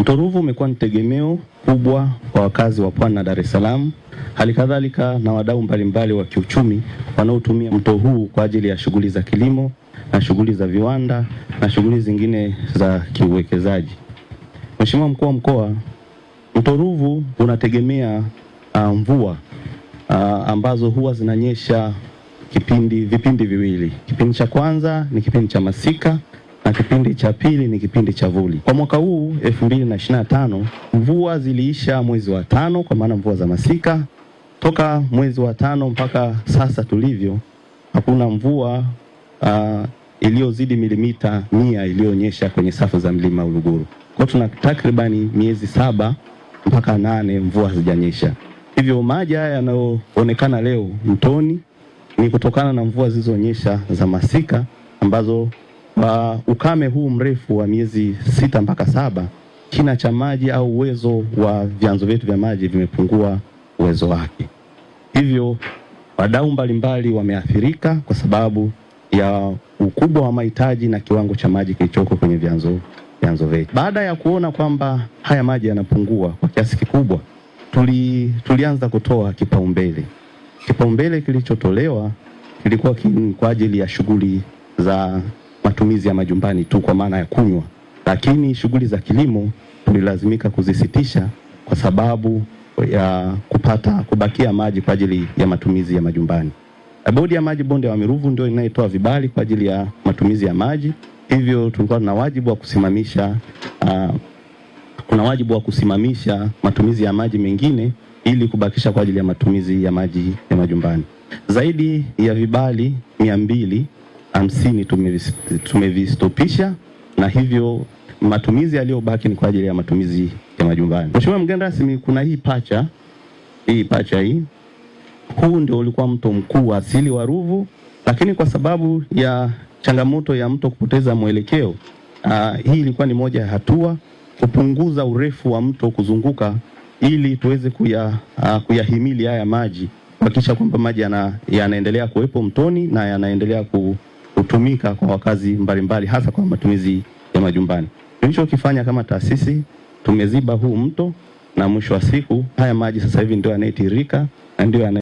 Mto Ruvu umekuwa ni tegemeo kubwa kwa wakazi wa Pwani na Dar es Salaam, hali kadhalika na wadau mbalimbali wa kiuchumi wanaotumia mto huu kwa ajili ya shughuli za kilimo na shughuli za viwanda na shughuli zingine za kiuwekezaji. Mheshimiwa Mkuu wa Mkoa, Mto Ruvu unategemea mvua ambazo huwa zinanyesha vipindi viwili. Kipindi cha kwanza ni kipindi cha masika na kipindi cha pili ni kipindi cha vuli. Kwa mwaka huu 2025 mvua ziliisha mwezi wa 5, kwa maana mvua za masika. Toka mwezi wa 5 mpaka sasa tulivyo, hakuna mvua iliyozidi milimita 100 iliyonyesha kwenye safu za mlima Uluguru. Kwa tuna takribani miezi 7 mpaka 8 mvua hazijanyesha. Hivyo maji haya yanayoonekana leo mtoni ni kutokana na mvua zilizonyesha za masika ambazo ukame huu mrefu wa miezi 6 mpaka 7, kina cha maji au uwezo wa vyanzo vyetu vya maji vimepungua uwezo wake. Hivyo wadau mbalimbali wameathirika kwa sababu ya ukubwa wa mahitaji na kiwango cha maji kilichoko kwenye vyanzo vyetu. Baada ya kuona kwamba haya maji yanapungua kwa kiasi kikubwa, tulianza kutoa kipaumbele. Kipaumbele kilichotolewa kilikuwa kwa ajili ya shughuli za matumizi ya majumbani tu, kwa maana ya kunywa, lakini shughuli za kilimo tulilazimika kuzisitisha kwa sababu ya kubakia maji kwa ajili ya matumizi ya majumbani. Bodi ya maji bonde wa Miruvu ndio inayotoa vibali kwa ajili ya matumizi ya maji. Hivyo tulikuwa na wajibu wa kusimamisha matumizi ya maji mengine ili kubakisha kwa ajili ya matumizi ya maji ya majumbani. Zaidi ya vibali 250 tumevistopisha, na hivyo matumizi yaliyobaki ni kwa ajili ya matumizi ya majumbani. Mheshimiwa mgeni rasmi, kuna hii pacha hii. Huu ndio ulikuwa mto mkuu asili wa Ruvu, lakini kwa sababu ya changamoto ya mto kupoteza mwelekeo, hii ilikuwa ni moja ya hatua kupunguza urefu wa mto kuzunguka, ili tuweze kuyahimili haya maji, kuhakikisha kwamba maji yanaendelea kuwepo mtoni na yanaendelea kutumika kwa wakazi mbalimbali, hasa kwa matumizi ya majumbani. Tulichokifanya kama taasisi, tumeziba huu mto na mwisho wa siku haya maji sasa hivi ndio yanayetiririka na ndio